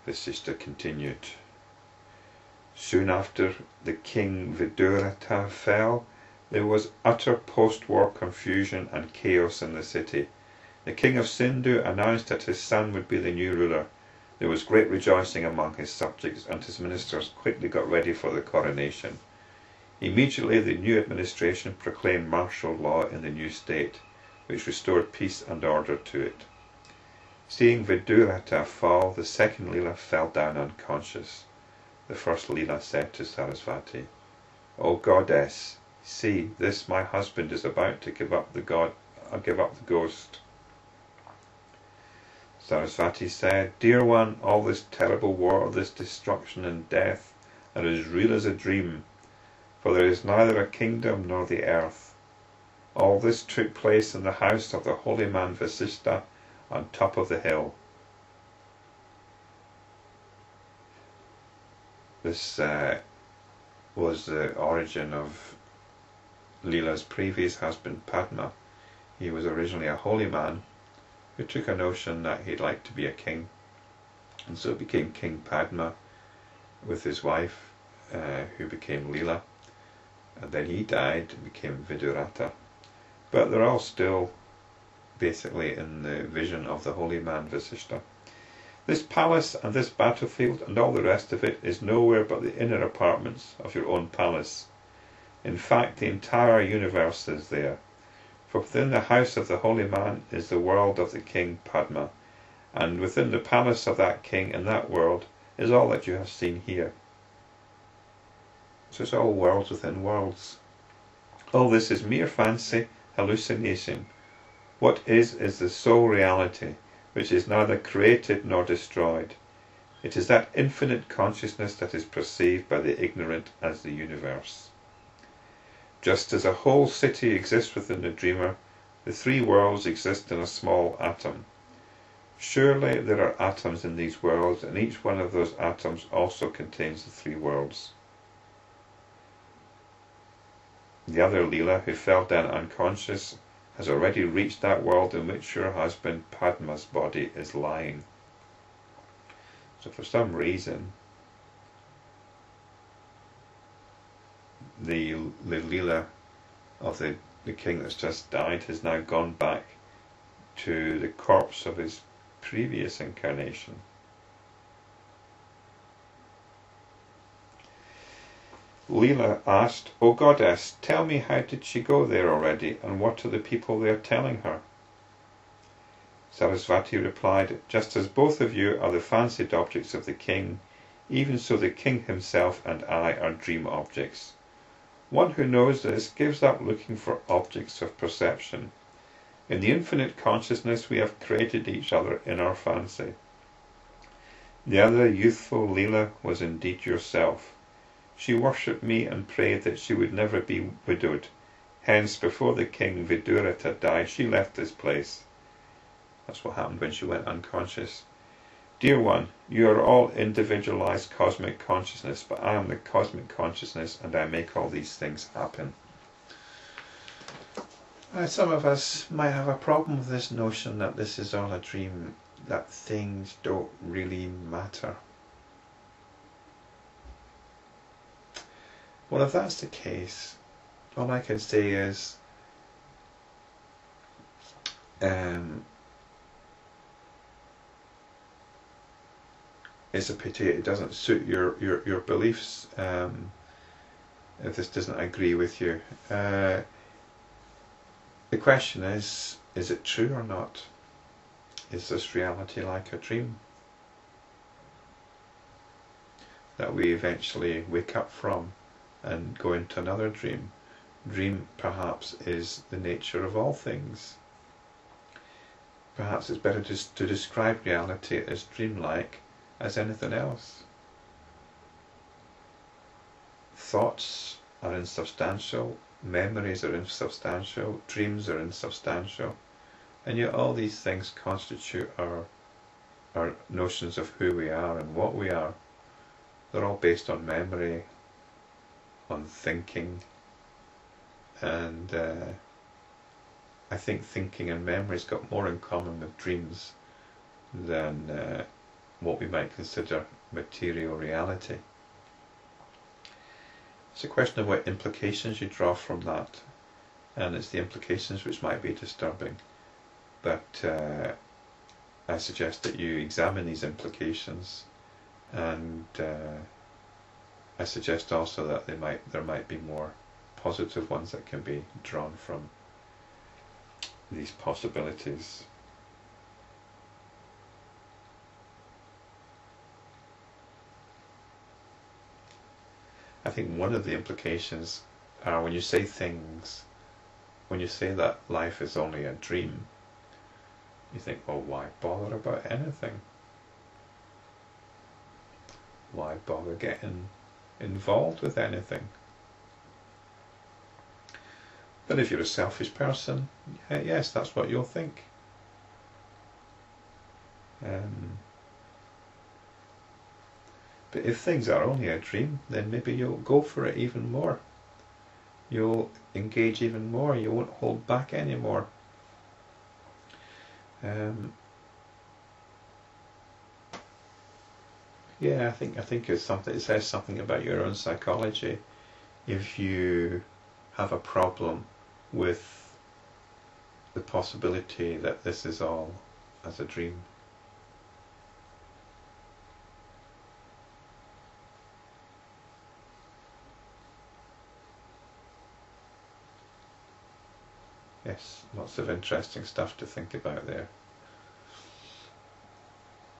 Vasistha continued. Soon after the king Viduratha fell, there was utter post-war confusion and chaos in the city. The king of Sindhu announced that his son would be the new ruler. There was great rejoicing among his subjects, and his ministers quickly got ready for the coronation. Immediately the new administration proclaimed martial law in the new state, which restored peace and order to it. Seeing Viduratha fall, the second Lila fell down unconscious. The first Lila said to Saraswati, "O goddess, see, this my husband is about to give up the ghost." Saraswati said, "Dear one, all this terrible war, this destruction and death, are as real as a dream, for there is neither a kingdom nor the earth. All this took place in the house of the holy man Vasistha on top of the hill." This was the origin of Lila's previous husband, Padma. He was originally a holy man who took a notion that he'd like to be a king, and so became King Padma with his wife, who became Lila, and then he died and became Viduratha. But they're all still basically in the vision of the holy man Vasistha. This palace and this battlefield and all the rest of it is nowhere but the inner apartments of your own palace. In fact, the entire universe is there. For within the house of the holy man is the world of the king Padma, and within the palace of that king in that world is all that you have seen here. So it's all worlds within worlds. All this is mere fancy, hallucination. What is the sole reality, which is neither created nor destroyed. It is that infinite consciousness that is perceived by the ignorant as the universe. Just as a whole city exists within the dreamer, the three worlds exist in a small atom. Surely there are atoms in these worlds, and each one of those atoms also contains the three worlds. The other Lila, who fell down unconscious, has already reached that world in which your husband Padma's body is lying. So for some reason, the Lila of the king that's just died has now gone back to the corpse of his previous incarnation. Lila asked, "O goddess, tell me, how did she go there already, and what are the people there telling her?" Saraswati replied, "Just as both of you are the fancied objects of the king, even so the king himself and I are dream objects. One who knows this gives up looking for objects of perception. In the infinite consciousness we have created each other in our fancy. The other youthful Lila was indeed yourself. She worshipped me and prayed that she would never be widowed. Hence, before the king Viduratha died, she left this place." That's what happened when she went unconscious. "Dear one, you are all individualized cosmic consciousness, but I am the cosmic consciousness, and I make all these things happen." Some of us might have a problem with this notion that this is all a dream, that things don't really matter. Well, if that's the case, all I can say is it's a pity it doesn't suit your beliefs, if this doesn't agree with you. The question is it true or not? Is this reality like a dream that we eventually wake up from and go into another dream? Dream perhaps is the nature of all things. Perhaps it's better to describe reality as dreamlike as anything else. Thoughts are insubstantial, memories are insubstantial, dreams are insubstantial, and yet all these things constitute our notions of who we are and what we are. They're all based on memory, on thinking, and I think thinking and memory's got more in common with dreams than what we might consider material reality. It's a question of what implications you draw from that, and it's the implications which might be disturbing. But I suggest that you examine these implications, and I suggest also that there might be more positive ones that can be drawn from these possibilities. I think one of the implications are when you say that life is only a dream, you think, well, why bother about anything? Why bother getting involved with anything? But if you're a selfish person, yes, that's what you'll think. But if things are only a dream, then maybe you'll go for it even more. You'll engage even more. You won't hold back anymore. Yeah, I think it's something. It says something about your own psychology. If you have a problem with the possibility that this is all as a dream. Yes, lots of interesting stuff to think about there.